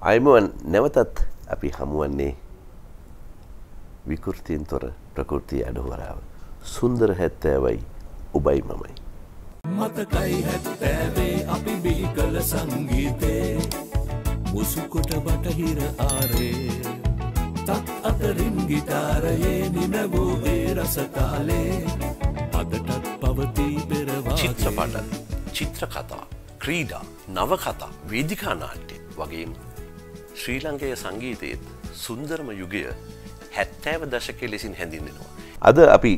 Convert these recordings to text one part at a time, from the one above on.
අයිමුවන් නැවතත් අපි හමුවන්නේ විකෘතියෙන් තොර ප්‍රකෘති අඩුවරාව. සුන්දර 70යි ඔබයි මමයි. මතකයි 70 අපි බිහි කළ සංගීතේ මුසුකොට බටහිර ආරේ තත් අතරින් ගිටාරයේ නිනවූ ඒ රස කාලේ අදටත් පවතී පෙරවාගේ චිත්‍රපට, චිත්‍රකතා, ක්‍රීඩා, නවකතා, වේදිකා නාට්‍ය වගේම ශ්‍රී ලංකේය සංගීතයේ සුන්දරම යුගය 70 දශකයේ ලෙසින් හැඳින්වෙනවා. අද අපි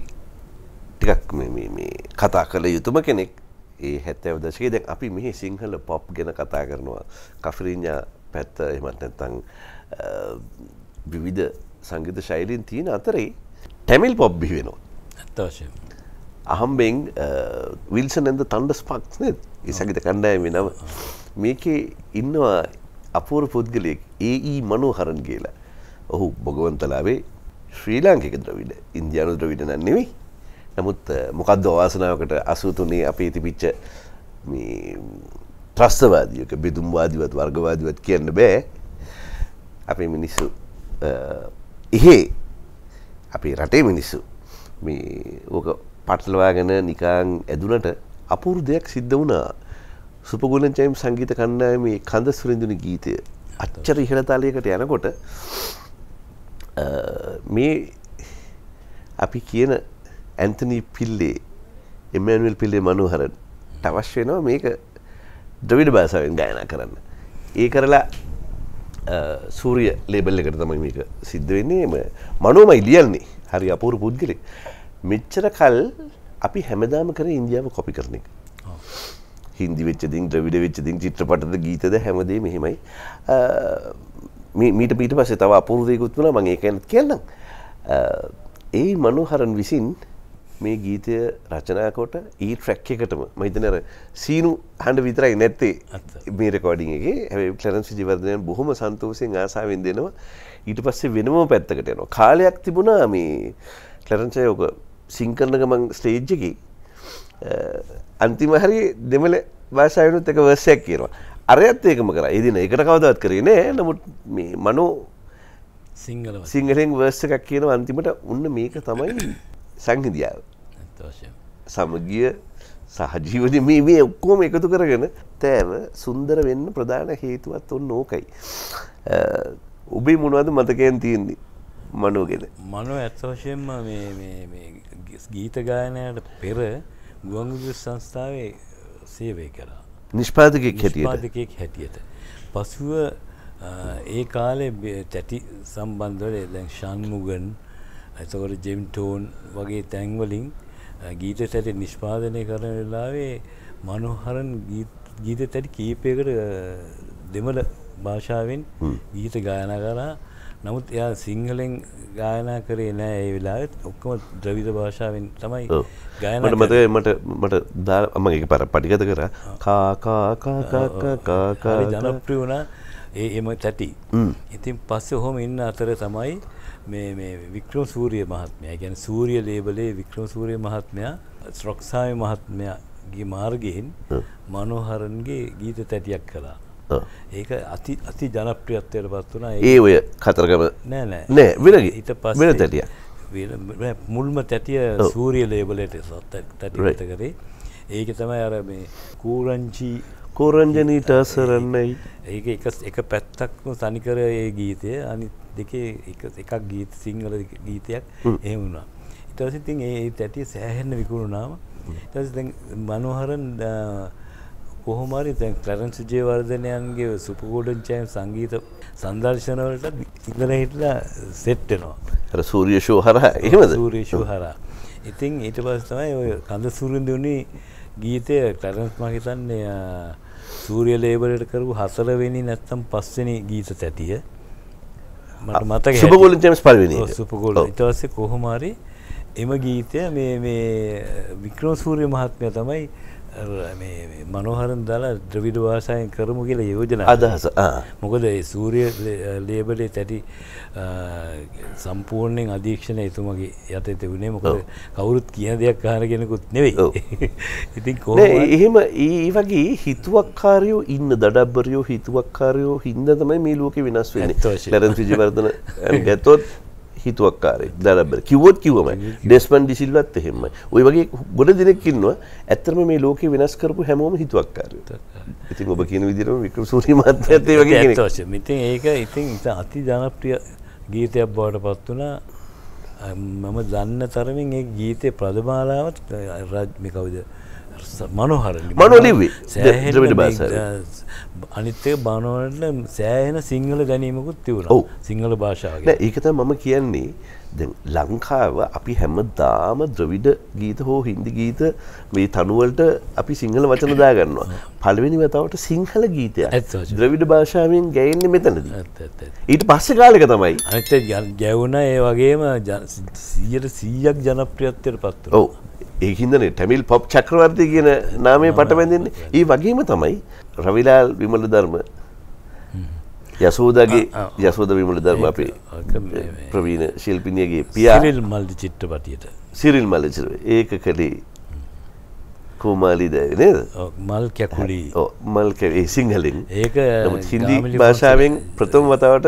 ටිකක් මේ කතා කළ යුතුම කෙනෙක් ඒ 70 දශකයේ දැන් අපි මෙහි සිංහල පොප් ගැන කතා කරනවා. කෆරිඤ්ඤා පැත්ත එහෙමත් නැත්නම් විවිධ සංගීත ශෛලීන් තියෙන අතරේ ටැමිල් පොප් බිහි වෙනවා. ඇත්ත වශයෙන්ම. අහම්බෙන් විල්සන් and the Thundersparks නේද? ඒ සංගීත කණ්ඩායමේ නම. මේකේ ඉන්නවා අපූර්ව පුද්ගලයෙක් ඒ.ඊ. මනෝහරන් කියලා. ඔහු බොගවන්තලාවේ ශ්‍රී ලාංකික ද්‍රවිඩ, ඉන්දියානු ද්‍රවිඩ නෙවෙයි. නමුත් මොකද්ද අවාසනාවකට 83 අපේ තිබිච්ච මේ ත්‍රස්තවාදීක බෙදුම්වාදීවත් වර්ගවාදීවත් කියන්න බෑ. අපේ මිනිස්සු එහෙ අපේ රටේ මිනිස්සු මේ ඕක පටලවාගෙන නිකන් ඇදුනට අපූර්ව දෙයක් සිද්ධ වුණා. සුපගුණන් චයිම් සංගීත කණ්ඩායමේ කඳ සුරිඳුනි ගීතය අච්චර ඉහළ තලයකට යනකොට මේ අපි කියන ඇන්තනි පිල්ලේ එමැනුවෙල් පිල්ලේ මනෝහරන්ට අවශ්‍ය වෙනවා මේක ද්‍රවිඩ භාෂාවෙන් ගායනා කරන්න. ඒ කරලා සූර්ය ලේබල් එකට තමයි මේක සිද්ධ වෙන්නේ. මනෝමයි ලියන්නේ. හරි අපූර්ව පුද්ගලෙක්. මෙච්චර කල් අපි හැමදාම කරේ ඉන්දියාව කොපි කරන එක. හින්දි වෙච්ච දින්, ද්‍රවිඩ වෙච්ච දින්, චිත්‍රපටද ගීතද හැමදේම එහෙමයි. මීට පස්සේ තව අපූර්ව දෙයක්ත් වුණා. මම ඒක ගැනත් කියන්නම්. ඒ මනෝහරන් විසින් මේ ගීතය රචනා කොට ඊ ට්‍රැක් එකටම මම හිතන්නේ අර සීනු හඬ විතරයි නැත්තේ මේ රෙකෝඩින් එකේ. හැබැයි ක්ලරන්ස් විජේවර්ධනයන් බොහොම සන්තෝෂයෙන් ආසාවෙන් දෙනවා. ඊට පස්සේ වෙනම පැත්තකට යනවා. කාලයක් තිබුණා මේ ක්ලරන්ස් අය ඔක සිං කරන ගමන් ස්ටේජ් එකේ අන්තිම හරිය දෙමළ භාෂාවෙනුත් එක වර්ස් එකක් කියනවා. අරයත් ඒකම කරා. ඒ දින ඒකට කවදාවත් කරේ නෑ. නමුත් මේ මනෝ සිංහලෙන් වර්ස් එකක් කියනවා අන්තිමට. උන්න මේක තමයි සංහිඳියාව. සමගිය සහජීවනය මේ ඔක්කොම එකතු කරගෙන තෑව සුන්දර වෙන්න ප්‍රධාන හේතුවත් ඔන්න ඕකයි. ඔබේ මොනවද මතකයෙන් තියෙන්නේ මනෝ ගැන? මනෝ ඇත්ත වශයෙන්ම මේ ගීත ගායනයට පෙර ගුවන්විදුලි සංස්ථාවේ සේවය කළා. නිෂ්පාදකයෙක් හැටියට. පසුව ඒ කාලේ තැටි සම්බන්ධව දැන් ෂන්මුගන් එතකොට ජෙම් ටෝන් වගේ තැන්වලින් ගීත තැටි නිෂ්පාදනය කරන වෙලාවේ මනෝහරන් ගීත තැටි කීපයකට දෙමළ භාෂාවෙන් ගීත ගායනා කරා. නමුත් එයා සිංහලෙන් ගායනා කරේ නෑ ඒ වෙලාවෙත්. ඔක්කොම ද්‍රවිඩ භාෂාවෙන් තමයි ගායනා කරේ. මට මම ඒක පටිගත කරා. කා කා කා කා කා කා ජනප්‍රිය වුණා එම තැටි. ඉතින් පස්සේ ඔහොම ඉන්න අතර තමයි මේ වික්‍රම සූරිය මහත්මයා, කියන්නේ සූර්ය ලේබලේ වික්‍රම සූරිය මහත්මයා ශ්‍රොක්සාමි මහත්මයාගේ මාර්ගයෙන් මනෝහරන්ගේ ගීත තැටියක් කළා. ඒක අති ජනප්‍රියත්වයට පත් වුණා. ඒ ඔය කතරගම නෑ වෙනගේ ඊට පස්සේ වෙන තැටියක්. මුල්ම තැටිය සූර්ය ලේබලේට තැටියට කරේ. ඒක තමයි අර මේ කෝරංජනීට සරණයි. ඒක එක පැත්තක්ම තනිකර ඒ ගීතය, අනිත් දෙකේ එකක් ගීත සිංහල ගීතයක් එහෙම වුණා. ඊට පස්සේ ඉතින් ඒ තැටිය සෑහෙන්න විකුණුනාම ඊට පස්සේ දැන් මනෝහරන් කොහොම හරි දැන් ක්ලරන්ස් විජේවර්ධනයන්ගේ සුපර්ගෝල්ඩන් චෑම් සංගීත සංදර්ශන වලට ඉඳලා හිටලා සෙට් වෙනවා. අර සූර්ය ෂෝ හරහා එහෙමද? සූර්ය ෂෝ හරහා. ඉතින් ඊට පස්සේ තමයි ඔය කඳ සුරිඳුනි ගීතය ක්ලරන්ස් මම හිතන්නේ සූර්ය ලේබලට කරපු 4 වෙනි නැත්නම් 5 වෙනි ගීත තැටිය. මට මතකයි. සුපර්ගෝල්ඩන් චෑම්ස් පළවෙනි එක. ඔව් සුපර්ගෝල්ඩන්. ඊට පස්සේ කොහොම හරි එම ගීතය මේ වික්‍රම සූරිය මහත්මයා තමයි මනෝහරන් දාලා ද්‍රවිඩ භාෂාවෙන් කරමු කියලා යෝජනා අදහස. මොකද ඒ සූර්ය ලේබලේ තැටි සම්පූර්ණයෙන් අධීක්ෂණය එතුමගේ යටතේ තිබුණේ. මොකද කවුරුත් කියන දෙයක් අහන කෙනෙකුත් නෙවෙයි. ඉතින් කොහොමද එහෙම ඒ වගේ හිතුවක්කාරයෝ ඉන්න දඩබ්බරයෝ හිතුවක්කාරයෝ හින්දා තමයි මේ ලෝකෙ වෙනස් වෙන්නේ. ලරන්ස් විජේවර්ධන ගත්තොත් හිතුවක්කාරයෙක් දඩබ්බර කිව්වොත් කිව්වමයි. ඩෙස්මන්ඩ් ඩිසිල්වත් එහෙමයි. ওই වගේ ගොඩ දෙනෙක් ඉන්නවා. ඇත්තටම මේ ලෝකෙ වෙනස් කරපු හැමෝම හිතුවක්කාරයෝ. ඉතින් ඔබ කියන විදිහටම වික්‍රමසූරිය මහත්තයාත් ඒ වගේ කෙනෙක්. ඉතින් ඒක අති ජනප්‍රිය ගීතයක් බවට පත් වුණා. මම දන්න තරමින් ඒ ගීතේ ප්‍රදමාලාවත් මේ කවුද මනෝහරලි ද්‍රවිඩ භාෂාවෙන් අනිත් එක බානවලට සෑහෙන සිංහල දැනීමකුත් තිබුණා. සිංහල භාෂාව. නෑ ඒක තමයි මම කියන්නේ. දැන් ලංකාව අපි හැමදාම ද්‍රවිඩ ගීත හෝ හින්දි ගීත මේ තනුවලට අපි සිංහල වචන දාගන්නවා. පළවෙනි වතාවට සිංහල ගීතයක් ද්‍රවිඩ භාෂාවෙන් ගැයෙන්නේ මෙතනදී. ඊට පස්සේ කාලෙක තමයි අනිත් ගැවුණා ඒ වගේම 100% ජනප්‍රියත්වයට පත් වුණා. ඔව්. ඒකින්දනේ ටැමිල් පොප් චක්‍රවර්ති කියන නාමය පට බැඳෙන්නේ. ඒ වගේම තමයි රවිලාල් විමල ධර්ම යසෝද විමල ධර්ම අපේ ප්‍රවීණ ශිල්පිනියගේ පියා සිරිල් මල්ලි චිත්‍රපටියට සිරිල් මල්ලි චිත්‍රපටිය ඒක කලේ කුමාලි දැයි නේද? මල් කැකුලි. මල් කැකුලි සිංහලෙන්. ඒක නමුත් හින්දි භාෂාවෙන් ප්‍රථම වතාවට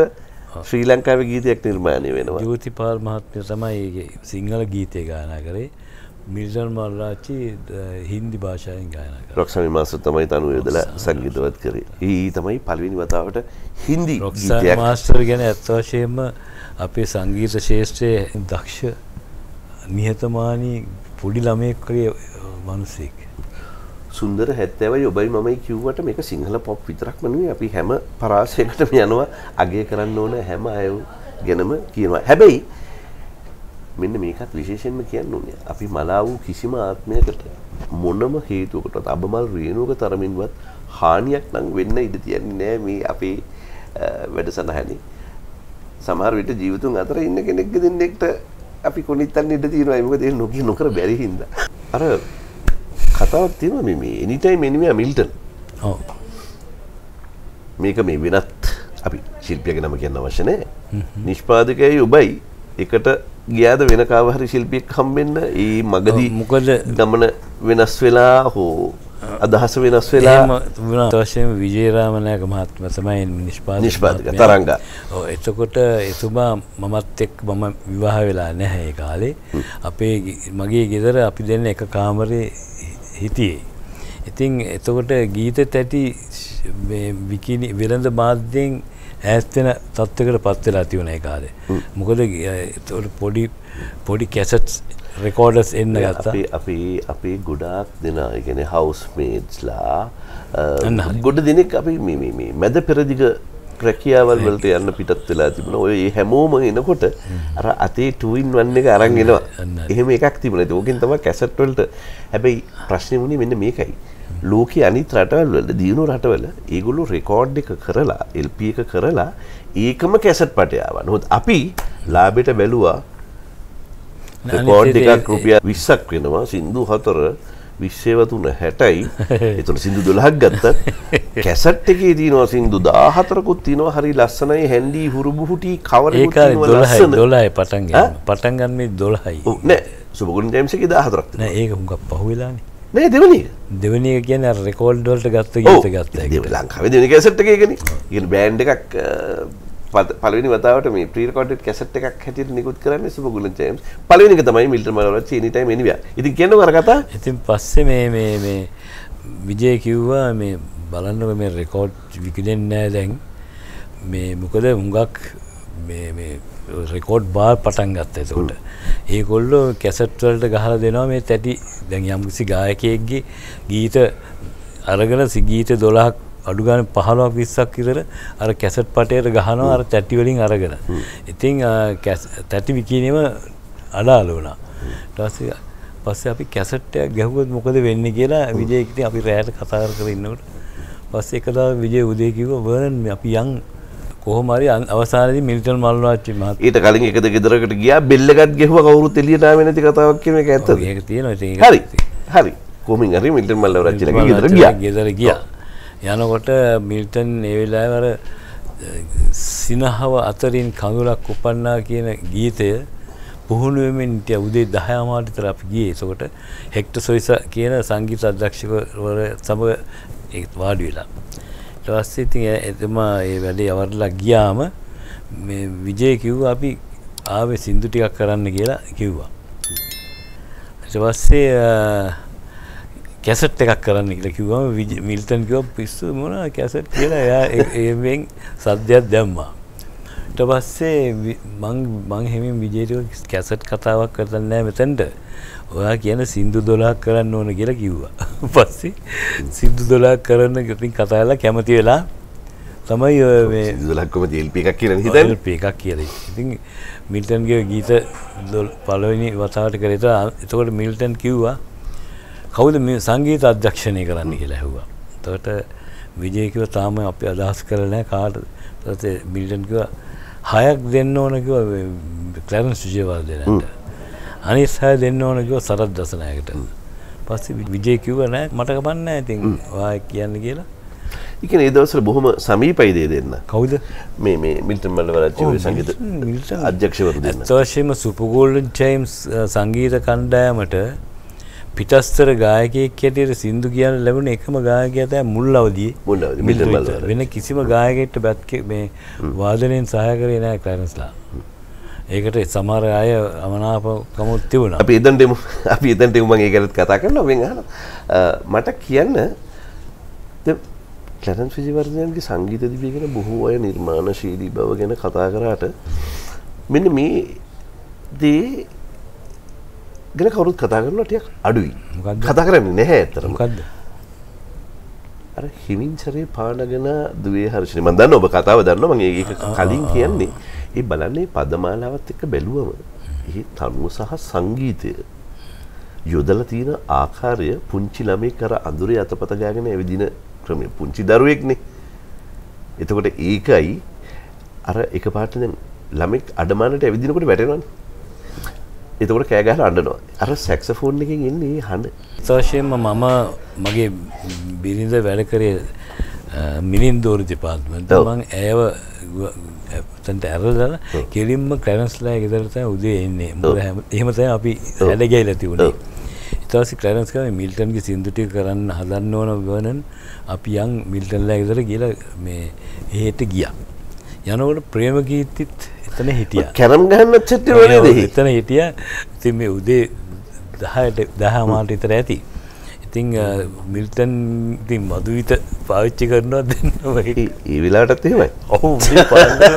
ශ්‍රී ලංකාවේ ගීතයක් නිර්මාණය වෙනවා. ජෝතිපාල් මහත්මිය තමයි සිංහල ගීතය ගායනා කරේ. මිර්ජන් මල්රාච්චි හින්දි භාෂාවෙන් ගායනා කරා. රොක්සානි මාස්ටර් තමයි තනුව යොදලා සංගීතවත් කරේ. ඊ තමයි පළවෙනි වතාවට හින්දි ගීතයක්. රොක්සානි මාස්ටර් ගැන ඇත්ත වශයෙන්ම අපේ සංගීත ශාස්ත්‍රයේ දක්ෂ නිහතමානී පොඩි ළමයෙක් වගේ මිනිසෙක්. සුන්දර 70යි ඔබයි මමයි කිව්වට මේක සිංහල පොප් විතරක්ම නෙවෙයි. අපි හැම පරාසයකටම යනවා අගය කරන්න ඕන හැම අයව ගැනම කියනවා. හැබැයි මෙන්න මේකත් විශේෂයෙන්ම කියන්න ඕනේ. අපි මලා වූ කිසිම ආත්මයකට මොනම හේතුවකටවත් අබමල් රේණුවක තරමින්වත් හානියක් නම් වෙන්න ඉඩ තියන්නේ නැහැ මේ අපේ වැඩසටහනේ. සමහර විට ජීවිතුන් අතර ඉන්න කෙනෙක්ගේ දෙන්නෙක්ට අපි කොනිටන්න ඉඩ තියෙනවා. මොකද ඒ නොකිය නොකර බැරි හින්දා. අර කතාවක් තියෙනවා මේ එනිටයිම් එනිමියා මිල්ටන්. ඔව්. මේක මේ වෙනත් අපි ශිල්පියෙක් නම කියන්න අවශ්‍ය නැහැ. නිෂ්පාදකයයි ඔබයි එකට ගියාද වෙන කාව හරි ශිල්පියෙක් හම්බෙන්න ඒ මගදී මොකද ගමන වෙනස් වෙලා හෝ අදහස වෙනස් වෙලා වශයෙන් විජේරාමනායක මහත්මයා තමයි නිෂ්පාදක තරංගා. ඔව් එතකොට එතුමා මමත් එක්ක මම විවාහ වෙලා නැහැ ඒ කාලේ. අපේ මගේ ගෙදර අපි දෙන්න එක කාමරේ හිටියේ. ඉතින් එතකොට ගීත තැටි මේ විකිනි වෙළඳ මාධ්‍යෙන් ඈත් වෙන තත්ත්වයකට පත් වෙලා තියුණා ඒ කාලේ. මොකද එතකොට පොඩි කැසට්ස් රෙකෝඩර්ස් එන්න ගත්තා. අපි ගොඩාක් දෙනා ඒ කියන්නේ හවුස් මේට්ස්ලා ගොඩ දෙනෙක් අපි මේ මැද පෙරදිග රැකියාවල් වලට යන්න පිටත් වෙලා තිබුණා. ඔය හැමෝම එනකොට අර අතේ 2-in-1 එක අරන් එනවා. එහෙම එකක් තිබුණා. ඒක ඕකෙන් තමයි කැසට් වලට. හැබැයි ප්‍රශ්නේ වුණේ මෙන්න මේකයි. ලෝකයේ අනිත් රටවල් වල දියුණු රටවල ඒගොල්ලෝ රෙකෝඩ් එක කරලා LP එක කරලා ඒකම කැසට් පටය ආවා. නමුත් අපි ලාභයට බැලුවා රෙකෝඩ් එකක් රුපියල් 20ක් වෙනවා. සින්දු 4 20 60යි. ඒතන සින්දු 12ක් ගත්තත් කැසට් එකේ තියෙනවා සින්දු 14කුත් තියෙනවා. හරි ලස්සනයි හැන්ඩි හුරුබුහුටි කවර් එකක් තියෙනවා ලස්සන. 12 පටන් ගන්න මේ 12යි. ඔව් නෑ සුබගුණ ජේම්ස් එකේ 14ක්. නෑ ඒක හුඟක් පහුවෙලානේ. නෑ දෙවෙනි එක කියන්නේ අර රෙකෝඩ් වලට ගත්ත ගීත ගත්තා ඒක. ලංකාවේ දෙවෙනි කැසට් එක ඒකනේ. කියන්නේ බෑන්ඩ් එකක් පළවෙනි වතාවට මේ ප්‍රී රෙකෝඩඩ් කැසට් එකක් හැටියට නිකුත් කරන්නේ සුබගුණ ජේම්ස්. පළවෙනි එක තමයි මිල්ටන් මල්ලවච්චි එනිටයිම් එනිවියා. ඉතින් කියන්නකො අර කතා. ඉතින් පස්සේ මේ විජේ කිව්වා මේ බලන්නකො මේ රෙකෝඩ් විකිනෙන්නේ නැහැ දැන්. මේ මොකද හුඟක් මේ රෙකෝඩ් බාර් පටන් ගත්තා එතකොට. ඒගොල්ලෝ කැසට් වලට ගහලා දෙනවා මේ තැටි දැන් යම්කිසි ගායකයෙක්ගේ ගීත අරගෙන ගීත 12ක් අඩු ගානේ 15ක් 20ක් විතර අර කැසට් පටේට ගහනවා අර තැටි වලින් අරගෙන. ඉතින් තැටි විකිනීම අඩාල වුණා. ඊට පස්සේ අපි කැසට් එකක් ගැහුවොත් මොකද වෙන්නේ කියලා විජේ ඉතින් අපි රැයට කතා කර ඉන්නකොට පස්සේ එක දවස් විජේ උදේ කිව්වා වර්නන් අපි යන් කොහොම හරි අවසානයේදී මිල්ටන් මල්වාච්චි මහත් ඊට කලින් එකද ගෙදරකට ගියා බෙල් එකක් ගැහුවා කවුරුත් එළියට ආවේ නැති කතාවක් කියන එක ඇත්තද? ඒක තියෙනවා ඉතින් හරි කොමින් හරි මිල්ටන් මල්ලවරච්චිලගේ ගෙදර ගියා. යනකොට මිල්ටන් ඒ වෙලාවේ අර සිනහව අතරින් කඳුලක් උපන්නා කියන ගීතය පුහුණු වෙමින් උදේ 10 මාට විතර අපි ගියේ. ඒකට හෙක්ටර් සොයිස කියන සංගීත අධ්‍යක්ෂකවර සමග වාඩි වෙලා. ඊට පස්සේ ඉතින් එතුමා ඒ වැඩේ අවරලා ගියාම මේ විජේ කිව්වා අපි ආවේ සින්දු ටිකක් කරන්න කියලා කිව්වා. ඊට පස්සේ කැසට් එකක් කරන්න කියලා කිව්වම මිල්ටන් කිව්වා පිස්සු මොනවා කැසට් කියලා. එයා ඒෙන් සද්දයක් දැම්මා. ඊට පස්සේ මං හැමින් විජේට කැසට් කතාවක් කරන්න නැහැ මෙතනට. ඔයා කියන සින්දු 12ක් කරන්න ඕන කියලා කිව්වා. පස්සේ සින්දු 12ක් කරන්න ඉතින් කතා කරලා කැමති වෙලා තමයි මේ සින්දු 12ක්ම LP එකක් කියලා හිතන්නේ. LP එකක් කියලා. ඉතින් මිල්ටන්ගේ ගීත පළවෙනි වතාවට කරේ. එතකොට මිල්ටන් කිව්වා කවුද මේ සංගීත අධ්‍යක්ෂණය කරන්න කියලා ඇහුවා. එතකොට විජේ කිව්වා තාම අපි අදහස් කරලා නැහැ කාටද. ඊට මිල්ටන් කිව්වා 6ක් දෙන්න ඕන කිව්වා ක්ලැරන්ස් විජේවර්ධනට. අනිත් 6 දෙන්න ඕන කිව්වා සරත් දසනායකට. පස්සේ විජේ කිව්වා නෑ මට කපන්නේ නැහැ ඉතින් ඔයා කියන්න කියලා. ඒ කියන්නේ ඒ දවස්වල බොහොම සමීපයි දෙන්න. කවුද? මේ මිල්ටන් මල්ලවරච්චි සංගීත අධ්‍යක්ෂකවරු දෙන්න. අතවශ්‍යම සුපර් ගෝල්ඩන් චයිම්ස් සංගීත කණ්ඩායමට පිටස්තර ගායකයෙක් හැටියට සින්දු කියන්න ලැබුණ එකම ගායකයා තමයි මුල් අවදියේ මිල්ටන් මල්ලවර. වෙන කිසිම ගායකයෙක්ට බත් මේ වාදනයෙන් සහාය කරේ නැහැ ක්ලැරන්ස්ලා. ඒකට සමහර අය අමනාපකමක් තිබුණා. අපි එතනට මම ඒ ගැනත් කතා කරනවා මම අහනවා. මට කියන්න ක්ලැරන්ස් විජේවර්ධනගේ සංගීත දිවිය ගැන බොහෝ අය නිර්මාණශීලී බව ගැන කතා කරාට මෙන්න මේ දේ ගැන කවුරුත් කතා කරනවා ටිකක් අඩුයි. කතා කරන්නේ නැහැ ඇත්තටම. මොකද්ද? අර හිමින්චරේ පානගෙන දුවේ හර්ෂණි මම දන්නවා ඔබ කතාව දන්නවා මම ඒක කලින් කියන්නේ ඒ බලන්නේ පදමාලාවත් එක්ක බැලුවම ඒ තනුව සහ සංගීතය යොදලා තියෙන ආකාරය පුංචි ළමෙක් අර අඳුරේ අතපත ගාගෙන ඇවිදින ක්‍රමය පුංචි දරුවෙක්නේ. එතකොට ඒකයි අර එකපාරට දැන් ළමෙක් අඩමානට ඇවිදිනකොට වැටෙනවනේ. එතකොට කෑ ගහලා අඬනවා. අර සැක්සෆෝන් එකෙන් එන්නේ හඬ. සෝෂයෙන්ම මම මගේ බිරිඳ වැඩ කරේ මිලින්දෝරු දෙපාර්තමේන්තුව. මම ඇයව තන්ට ඇරලා කෙලින්ම ක්ලැරන්ස්ලා ගෙදර තමයි උදේ එන්නේ. මොකද එහෙම තමයි අපි වැඩ ගිහලා තිබුණේ. ඊට පස්සේ ක්ලැරන්ස් කිව්වා මිල්ටන්ගේ සින්දු ටික කරන්න හදන්න ඕන වුණන් අපි යන් මිල්ටන්ලා ගෙදර ගිහලා මේ එහෙට ගියා. යනකොට ප්‍රේමගීතිත් එතන හිටියා. කැරම් ගහන්නත් චෙට්ටි වලේද? එතන හිටියා. ඉතින් මේ උදේ 10 මාට විතර ඇති. ඉතින් මිල්ටන් ඉතින් මදුවිත පාවිච්චි කරනවා දෙන්නම හිටි. ඒ වෙලාවටත් එහෙමයි. ඔව් මේ පාන්දර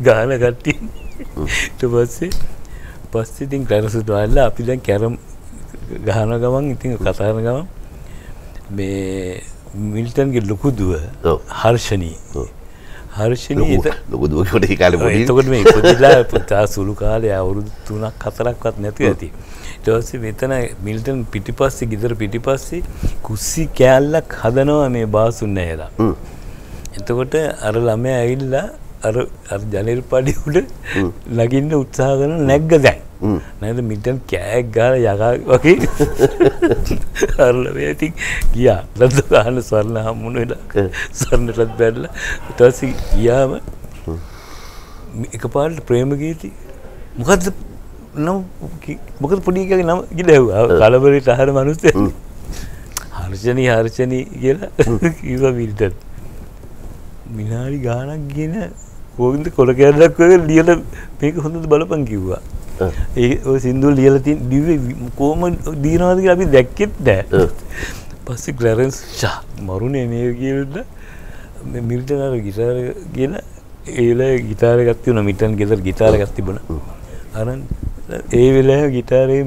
ගාන කට්ටිය. ඊට පස්සේ ඉතින් ක්ලැරන්ස්ට වල්ලා අපි දැන් කැරම් ගහන ගමන් ඉතින් කතා කරන ගමන් මේ මිල්ටන්ගේ ලොකු දුව හර්ෂණී ලොකු දුවකට ඒ කාලේ පොඩි. එතකොට මේ ඉපදිලා පුතා සුළු කාලේ අවුරුදු 3ක් 4ක්වත් නැති ඇති. ඊට පස්සේ මෙතන මිල්ටන් පිටිපස්සේ ගෙදර පිටිපස්සේ කුස්සි කෑල්ලක් හදනවා මේ බාසුන් නැහැලා. එතකොට අර ළමයා ඇවිල්ලා අර ජනෙල් පඩි උඩ නගින්න උත්සාහ කරන නැග්ග දැන්. නැත්නම් මිල්ටන් කෑක් ගාලා යකා වගේ අර ළමයා ඉතින් ගියා. ලද්ද ගන්න ස්වර්ණ හම්බුන වෙලා ස්වර්ණටත් බැලලා ඊට පස්සේ ගියාම එකපාරට ප්‍රේමගීති මොකද්ද පොඩි එකගේ නම කියලා ඇහුවා. කලබලෙට අහන මිනිස්සු හර්ෂණී කියලා කිව්වා මිල්ටන්. විනාඩි ගාණක් ගෙන කොහොමද කොල කැරලක් වගේ ලියලා මේක හොඳට බලපන් කිව්වා. ඒ ඔය සින්දුව ලියලා තියෙන දිව්වේ කොහොම දිනනවද කියලා අපි දැක්කෙත් නැහැ. පස්සේ ක්ලැරන්ස් මරුනේ මේ කියලා මේ මිල්ටන් අර ගිටාර කියන ඒලා ගිටාර එකක් තිබුණා. මිල්ටන් ගෙදර ගිටාර එකක් තිබුණා. අරන් ඒ වෙලාවේ ගිටාරේ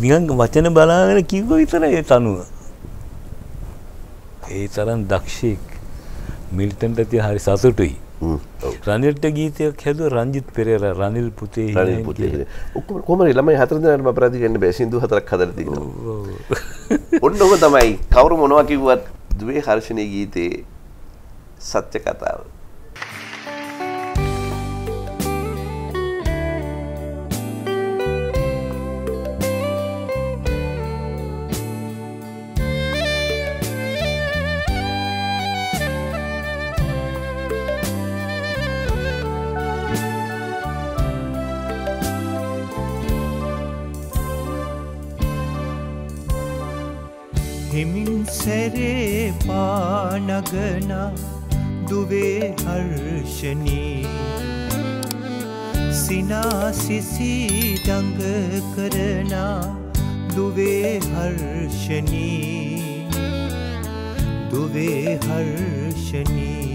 නිකන් වචන බලාගෙන කිව්ව විතරයි ඒ තනුව. ඒ තරම් දක්ෂෙක් මිල්ටන්ට තිය හරි සතුටුයි. රනිල්ට ගීතයක් හැදුවා රංජිත් පෙරේරා රනිල් පුතේ ඔක්කොම කොහමද ළමයි 4 දෙනාටම අපරාධ ගන්න බෑ සින්දු 4ක් හදලා තියෙනවා. ඔන්න ඔක තමයි කවුරු මොනවා කිව්වත් දුවේ හර්ෂණී ගීතේ සත්‍ය කතාව. හිමින් සැරේ පානගන දුවේ හර්ෂණී සිනාසිසි දඟ කරන දුවේ හර්ෂණී දුවේ හර්ෂණී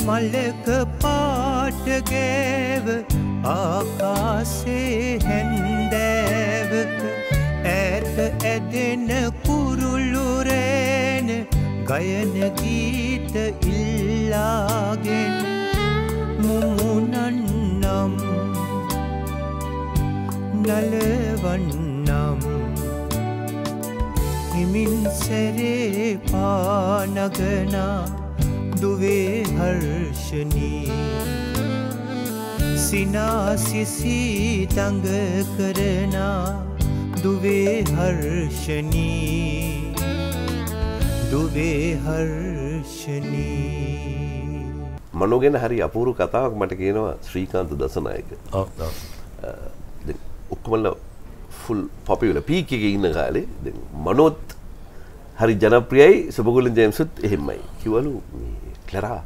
මලක පාට ගෑව ආකාසේ හැන්දෑවක ඈත ඇදෙන කුරුළු රෑන ගයන ගීත ඉල්ලාගෙන මුමුණන්නම් නලවන්නම් හිමින් සැරේ පානගනා දුවේ හර්ෂණී සිනාසිසි දඟ කරන දුවේ හර්ෂණී දුවේ හර්ෂණී මනෝ ගැන හරි අපූර්ව කතාවක් මට කියනවා ශ්‍රීකාන්ත දසනායක. ඔක්කොමලා ෆුල් පොපියුලර් පීක් එකේ ඉන්න කාලේ දැන් මනෝත් හරි ජනප්‍රියයි සුබගුලන් ජේම්ස්ත් එහෙමයි. කිව්වලු Clara,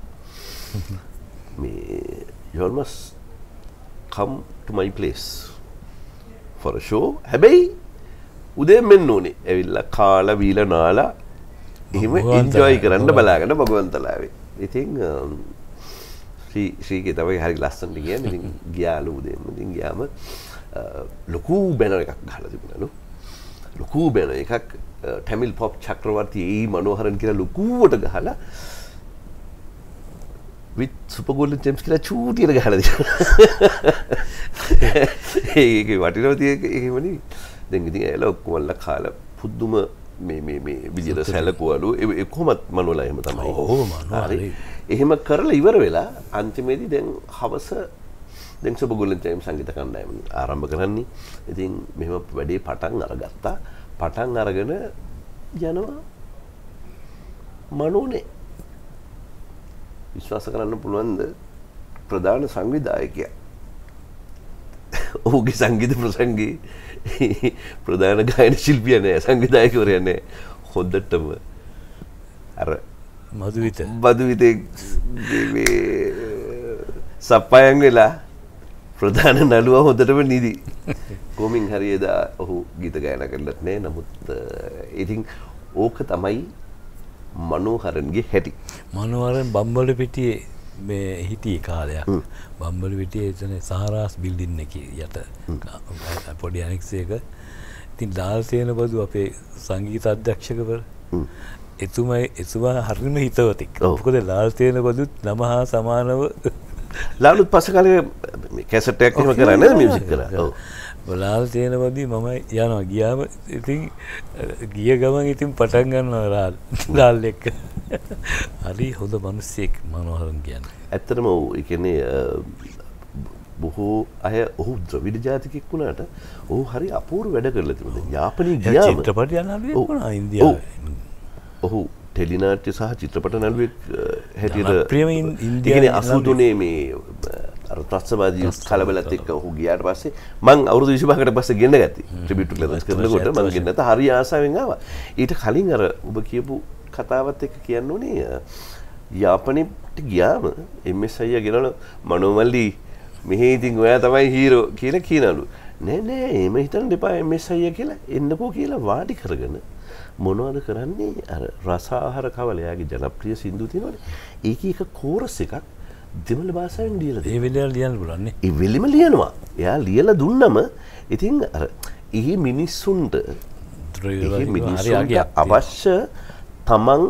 you must come to my place for a show. හැබැයි උදේ මෙන්න ඕනේ. ඇවිල්ලා කාලා බීලා නාලා එහෙම එන්ජොයි කරන්න බලාගෙන භගවන්තලාවේ. ඉතින් ශ්‍රීගේ තමයි හරි ලස්සනට කියන්නේ. ඉතින් ගියාලු උදේම. ඉතින් ගියාම ලොකු බැනර් එකක් ගහලා තිබුණලු. ලොකු බැනර් එකක් ටැමිල් පොප් චක්‍රවර්ති ඒ මනෝහරන් කියලා ලොකුවට ගහලා with Super Golden Gems කියලා චූටියට ගහලා තියෙනවා. ඒකේ වටිනවා තියෙන්නේ දැන් ඉතින් ඇයලා ඔක්කොමලා කාලා පුදුම මේ විදියට සැලකුවලු ඒ කොහොමත් මනෝලා එහෙම තමයි. ඔව් මනෝලා. එහෙම කරලා ඉවර වෙලා අන්තිමේදී දැන් හවස දැන් Super Golden Gems සංගීත කණ්ඩායම ආරම්භ කරන්නේ. ඉතින් මෙහෙම වැඩේ පටන් අරගත්තා. පටන් අරගෙන යනවා මනෝනේ විශ්වාස කරන්න පුළුවන්ද ප්‍රධාන සංවිධායකයා ඔහුගේ සංගීත ප්‍රසංගයේ ප්‍රධාන ගායන ශිල්පියා නෑ සංවිධායකවරයා නෑ හොඳටම අර මధుවිතේ මේ සප්පයන් වෙලා ප්‍රධාන නළුවා හොඳටම නිදි කොමින් හරි එදා ඔහු ගීත ගායනා කරලත් නෑ නමුත් ඉතින් ඕක තමයි මනෝහරන්ගේ හැටි. මනෝහරන් බම්බලපිටියේ මේ හිටියේ කාලයක්. බම්බලපිටියේ එතන සහරාස් බිල්ඩින් එකේ යට පොඩි ඇනෙක්ස් එක. ඉතින් ලාල්සේන බදු අපේ සංගීත අධ්‍යක්ෂකවර එතුමා හරිම හිතවතෙක්. මොකද ලාල්සේන බදුත් නම හා සමානව ලාලුත් පස්සේ කාලේ කැසට් එකක් එහෙම කරා නේද මියුසික් කරා. ඔව්. ලාල් තේනවදී මම යනවා ගියාම ඉතින් ගිය ගමන් ඉතින් පටන් ගන්නවා ලාල් එක්ක. හරි හොඳ මිනිස්සෙක් මනෝහරන් කියන්නේ. ඇත්තටම ඔව් ඒ කියන්නේ බොහෝ අය ඔහු ද්‍රවිඩ ජාතිකෙක් වුණාට ඔහු හරි අපූර්ව වැඩ කරලා තිබුණා. යාපනයේ ගියාම චිත්‍රපට නළුවෙක් වුණා ඉන්දියාවේ. ඔහු ටෙලිනාට්‍ය සහ චිත්‍රපට නළුවෙක් හැටියට ප්‍රියම ඉන්දියාවේ 83 මේ අර ත්‍රස්තවාදී කලබලත් එක්ක ඔහු ගියාට පස්සේ මං අවුරුදු 25කට පස්සේ ගෙන්න ගත්තී ට්‍රිබියුට් ටු ක්ලබ්ස් කරනකොට මං ගෙන්න නැත හරි ආසාවෙන් ආවා ඊට කලින් අර ඔබ කියපු කතාවත් එක්ක කියන්න ඕනේ යාපනයට ගියාම MS අයියා ගෙනන මනෝමල්ලි මෙහි ඉතින් ඔයා තමයි හීරෝ කියලා කියනලු නෑ එහෙම හිතන්න එපා MS අයියා කියලා එන්නකෝ කියලා වාඩි කරගෙන මොනවද කරන්නේ අර රස ආහාර කවල යාගේ ජනප්‍රිය සින්දු තියෙනවනේ ඒකේ එක කෝරස් එකක් දෙමළ භාෂාවෙන් ලියලා ඒ වෙලාවට ලියන්න පුළුවන් නේ. ඒ වෙලෙම ලියනවා. එයා ලියලා දුන්නම ඉතින් අර ඊ මිනිස්සුන්ට අවශ්‍ය තමන්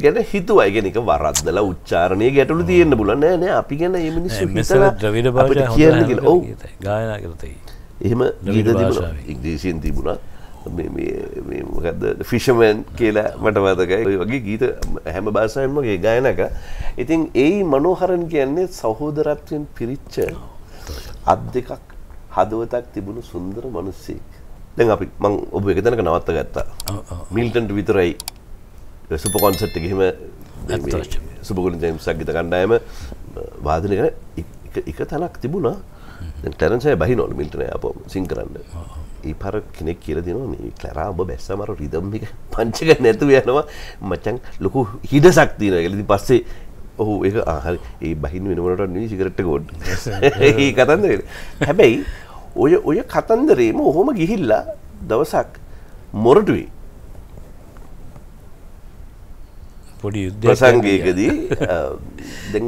ගැන හිතුවා. ඒ කියන්නේ ඒක වරද්දලා උච්චාරණයේ ගැටලු තියෙන්න පුළුවන්. නෑ අපි ගැන මේ මිනිස්සු හිතලා ද්‍රවිඩ භාෂාව කියන්නේ කියලා. ඔව්. ගායනා කරලා තියෙයි. එහෙම ගීත තිබුණා. ඉංග්‍රීසියෙන් තිබුණා. මේ මොකද්ද ෆිෂර්මන් කියලා මට මතකයි. ඔය වගේ ගීත හැම භාෂාවෙන්ම වගේ ගායනක. ඉතින් ඒ මනෝහරන් කියන්නේ සහෝදරත්වයෙන් පිරිච්ච අත් දෙකක් හදවතක් තිබුණු සුන්දර මිනිස්සෙක්. දැන් අපි මම ඔබ එක තැනක නවත්ත ගත්තා. මිල්ටන්ට විතරයි සුපර් කොන්සර්ට් එකේ එහෙම සුබගුණ ජේම්ස් සංගීත කණ්ඩායම වාදනය කරන එක තැනක් තිබුණා. දැන් ටෙරන්ස් අය බහිනවලු මිල්ටන් අය අපෝ සිං කරන්න. ඒ පාර කෙනෙක් කියලා දෙනවා මේ ක්ලැරා ඔබ බැස්සම අර රිදම් එක පංච එක නැතුව යනවා මචං ලොකු හිඩසක් තියෙනවා කියලා. ඉතින් පස්සේ ඔහු ඒක හරි ඒ බහින්න වෙනකොට නෙවෙයි සිගරට් එක ඕඩ්. ඒ කතන්දරේ. හැබැයි ඔය කතන්දරේම ඔහොම ගිහිල්ලා දවසක් මොරටුවේ පොඩි ප්‍රසංගයකදී දැන්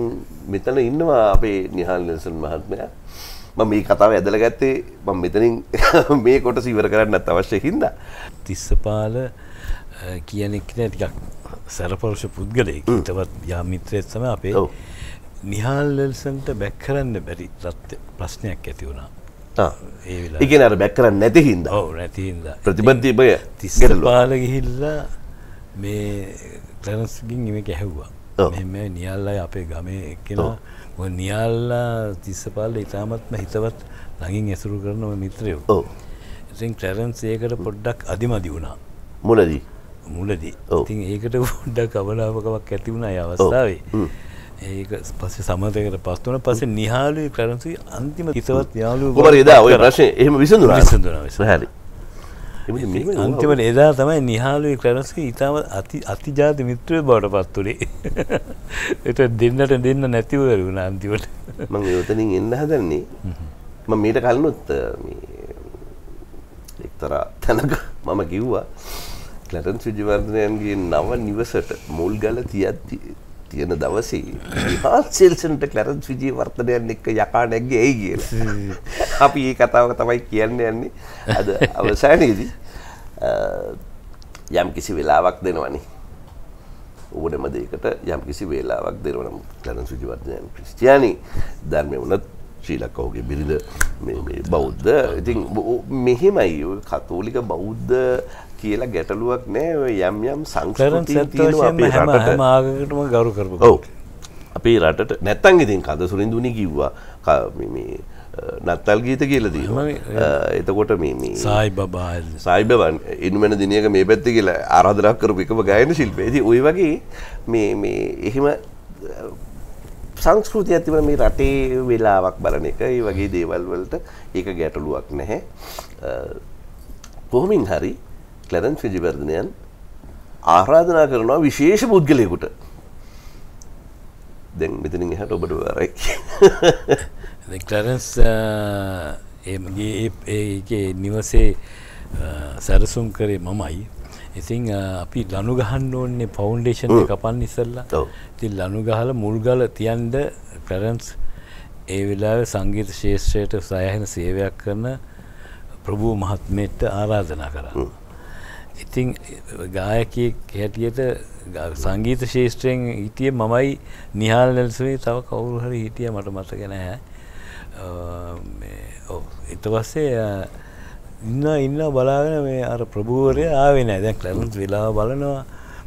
මෙතන ඉන්නවා අපේ නිහාල් නෙල්සන් මහත්මයා. මම මේ කතාව ඇදලා ගත්තේ මම මෙතනින් මේ කොටස ඉවර කරන්නත් අවශ්‍ය හින්දා. තිස්සපාල කියන එක ටිකක් සරපරුෂ පුද්ගලයෙක්. ඊටවත් යා මිත්‍රයෙක් තමයි අපේ නිහාල් නෙල්සන්ට බැක් කරන්න බැරි ප්‍රශ්නයක් ඇති වුණා. ඒ වෙලාවේ. ඒ කියන්නේ අර බැක් කරන්න නැති හින්දා. ඔව් නැති හින්දා. ප්‍රතිබද්ධිය තිස්සපාල ගිහිල්ලා මේ ක්ලරන්ස්ගෙන් මේක ඇහුවා. මෙහෙම නිහාල් අය අපේ ගමේ එක්කෙනා ඔය නිහාල්ලා තිස්සපාල ඉතාමත්ම හිතවත් ළඟින් ඇසුරු කරන ඔය මිත්‍රයෝ. ඔව්. ඉතින් ක්ලරන්ස් ඒකට පොඩ්ඩක් අදිමදි වුණා. මුලදී. ඉතින් ඒකට පොඩ්ඩක් අවලාවකමක් ඇති වුණා ඒ අවස්ථාවේ. ඒක පස්සේ සමතයකට පස් වුණා. පස්සේ නිහාලුයි ක්ලරන්ස්යි අන්තිම හිතවත් යාළුවෝ. කොහමද එදා ඔය ප්‍රශ්නේ එහෙම විසඳුණා? හරි. අන්තිමට එදා තමයි නිහාලුයි ක්ලරන්ස්ගේ ඉතාම අතිජාති මිත්‍රයෝ බවට පත් වුණේ. ඒට දෙන්න නැතිව වුණා අන්තිමට. මම එතනින් එන්න හදන්නේ මම මීට කලිනුත් මේ එක්තරා තැනක මම කිව්වා ක්ලරන්ස් විජේවර්ධනයන්ගේ නව නිවසට මුල් ගල තියෙන දවසේ නිහාල් සෙල්සන්ට ක්ලරන්ස් විජේවර්ධනයන් එක්ක යකා නැග්ගේ ඇයි කියලා. අපි මේ කතාව තමයි කියන්න යන්නේ අද අවසානයේදී. යම් කිසි වෙලාවක් දෙනවනේ. ඕනම දෙයකට යම් කිසි වෙලාවක් දෙනවනම් ක්ලරන්ස් විජේවර්ධනයන් ක්‍රිස්තියානි ධර්මයේ වුණත් ශ්‍රී ලංකාවේ බිරිඳ මේ බෞද්ධ. ඉතින් මෙහෙමයි ඔය කතෝලික බෞද්ධ කියලා ගැටලුවක් නෑ. ඔය යම් සංස්කෘතිය තියෙනවා අපේ රටට. හැම ආගමකටම ගෞරව කරපු. ඔව්. අපේ රටට නැත්තම් ඉතින් කඳ සුරින්දුනි කිව්වා මේ නත්තල් ගීත කියලා තියෙනවා. එතකොට මේ සායි බබා ඉන්නමන දිනයක මේ පැත්තේ කියලා ආරාධනා කරපු එකම ගායන ශිල්පී. ඉතින් ওই වගේ මේ එහෙම සංස්කෘතියක් තිබුණා මේ රටේ වෙලාවක් බලන එක. ඒ වගේ දේවල් වලට ඒක ගැටලුවක් නැහැ. කොහොමින් හරි ක්ලරන්ස් විජේවර්ධනයන් ආරාධනා කරනවා විශේෂ පුද්ගලයෙකුට. දැන් මෙතනින් එහාට ඔබට වරයි. ක්ලරන්ස් ඒකේ නිවසේ සැරසුම් කරේ මමයි. ඉතින් අපි ලනු ගහන්න ඕනේ ෆවුන්ඩේෂන් එක කපන්න ඉස්සෙල්ලා. ඉතින් ලනු ගහලා මුල් ගල තියන්න ක්ලරන්ස් ඒ වෙලාවේ සංගීත ශාස්ත්‍රයට සෑහෙන සේවයක් කරන ප්‍රභූ මහත්මයට ආරාධනා කරා. ඉතින් ගායකයෙක් හැටියට සංගීත ශාස්ත්‍රයෙන් හිටියේ මමයි නිහාල් නෙල්සන් තව කවුරු හරි හිටියා මට මතක නැහැ. ඊට පස්සේ ඉන්න බලාගෙන මේ අර ප්‍රභූවරයා ආවේ නැහැ. දැන් ක්ලරන්ස් වෙලාව බලනවා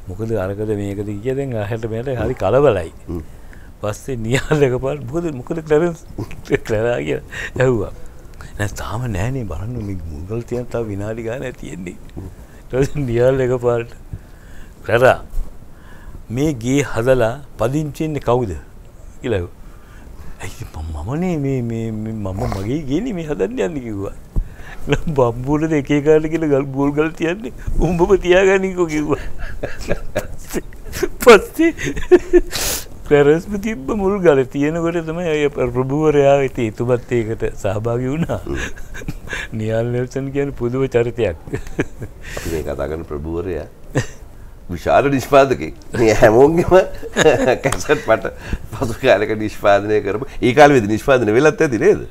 මොකද අරකද මේකද කිය දැන් අහකට මෙහෙට හරි කලබලයි. පස්සේ නිහාල් එකපාරට මොකද ක්ලරන්ස් ක්ලරා කියලා ඇහුවා. නෑ තාම නෑනේ බලන්න මේ මුගල් තියන් තව විනාඩි ගානක් තියෙන්නේ. ඊට පස්සේ නිහාල් එකපාරට ක්ලරා මේ ගේ හදලා පදිංචි වෙන්නේ කවුද කියලා ඇහුවා. මමනේ මේ මම මගේ ගේනේ මේ හදන්න යන්නේ කිව්වා. බම්බුලද එක එකාට කියලා ගල් බෝල් ගල් තියන්නේ උඹම තියාගන්නකෝ කිව්වා. පස්සේ ක්ලරන්ස් තිබ්බ මුල් ගල තියෙනකොට තමයි අය ප්‍රභූවරයා ඉතින් එතුමත් ඒකට සහභාගී වුණා. නිහාල් නෙල්සන් කියන්නේ පුදුම චරිතයක්. අපි මේ කතා කරන ප්‍රභූවරයා විශාල නිෂ්පාදකෙක්. මේ හැමෝගෙම කැසට් පට පසු කාලයක නිෂ්පාදනය කරපු. ඒ කාලෙදි නිෂ්පාදනය වෙලත් ඇති නේද?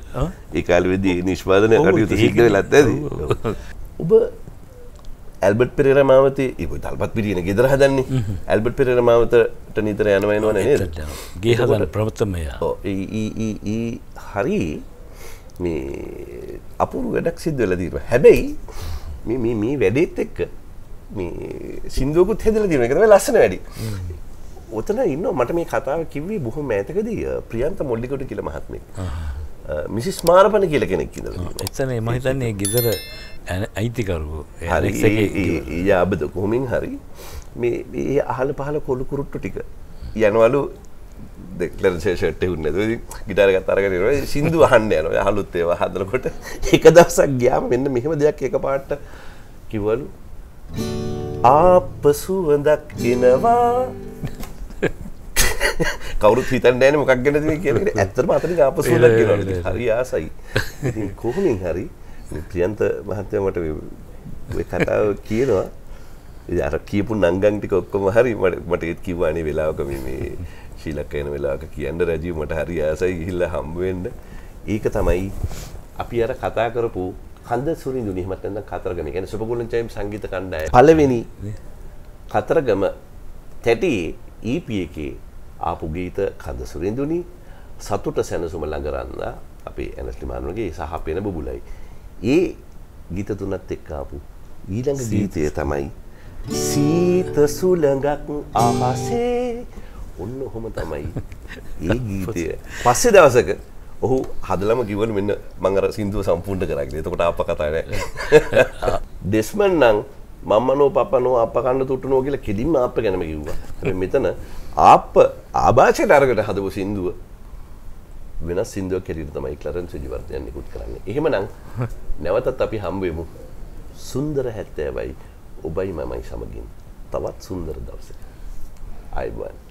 ඒ කාලෙදි නිෂ්පාදනය කටයුතු සිද්ධ වෙලත් ඇති. ඔබ ඇල්බර්ට් පෙරේරා මාවතේ ඒක තල්පත් පිටිනේ ගෙදර හදන්නේ. ඇල්බර්ට් පෙරේරා මාවතට නිතර යනවා එනවනේ නේද? ගේ හදන ප්‍රවෘත්තමය. ඔව් හරි මේ අපූර්ව වැඩක් සිද්ධ වෙලා තියෙනවා. හැබැයි මේ වැඩේත් එක්ක මේ සින්දුවකුත් හෙදලා තියෙනවා. ඒක තමයි ලස්සන වැඩි. ඔතන ඉන්නවා මට මේ කතාව කිව්වේ බොහොම ඈතකදී ප්‍රියන්ත මොල්ලිකොට කියලා මහත්මයෙක්. මිසිස් මාරපන කියලා කෙනෙක් ඉඳලා. එතන මම හිතන්නේ ගෙදර අයිතිකරුවෝ. හරි යාබද කොහොමින් හරි මේ අහල පහල කොළු කුරුට්ටු ටික යනවලු දෙක්ලර් ෂර්ට් එක උන්නේ නැතුව ගිටාර එකත් අරගෙන ඉනවා සින්දු අහන්න යනවා අහලුත් ඒවා හදනකොට එක දවසක් ගියාම මෙන්න මෙහෙම දෙයක් එකපාරට කිව්වලු ආපසුවඳක් එනවා කවුරුත් හිතන්නේ නැහැ නේ මොකක් ගැනද මේ කියන්නේ ඇත්තටම අතනින් ආපසුවඳක් එනවා හරි ආසයි ඉතින් කොහොමින් හරි ප්‍රියන්ත මහත්තයා මට මේ කතාව කියනවා අර කියපු නංගන් ටික ඔක්කොම හරි මට ඒත් කිව්වානේ වෙලාවක මේ ශ්‍රී ලංකාව යන වෙලාවක කියන්න රජීව් මට හරි ආසයි ගිහිල්ලා හම්බ වෙන්න. ඒක තමයි අපි අර කතා කරපු කන්ද සුරිඳුනි එහෙමත් නැත්නම් කතරගම. ඒ කියන්නේ සුබගුලන්චයම් සංගීත කණ්ඩායම. පළවෙනි කතරගම තැටියේ EP එකේ ආපු ගීත කන්ද සුරිඳුනි සතුට සැනසුම ළඟ රන්නා අපේ ඇනස්ලි මානුගේ සහ පෙන බුබුලයි. ඒ ගීත තුනත් එක්ක ආපු ඊළඟ ගීතය තමයි සීත සුළඟක් අහසේ. ඔන්න ඔහොම තමයි ඒ ගීතය. පස්සේ දවසක ඔහු හදලම කිව්වලු මෙන්න මම අර සින්දුව සම්පූර්ණ කරා කියලා. එතකොට ආප්පා කතා නැහැ. ඩෙස්මන් නම් මම්මනෝ පපනෝ අප්ප කන්න තුට්ටනෝ කියලා කෙලින්ම ආප්ප ගැනම කිව්වා. හැබැයි මෙතන ආප්ප ආభాෂයට අරගෙන හදපු සින්දුව වෙනස් සින්දුවක් හැටියට තමයි ක්ලරන්ස් විජේවර්ධන නිකුත් කරන්නේ. එහෙමනම් නැවතත් අපි හම්බ වෙමු. සුන්දර 70යි ඔබයි මමයි සමගින් තවත් සුන්දර දවසක. ආයිබෝන්.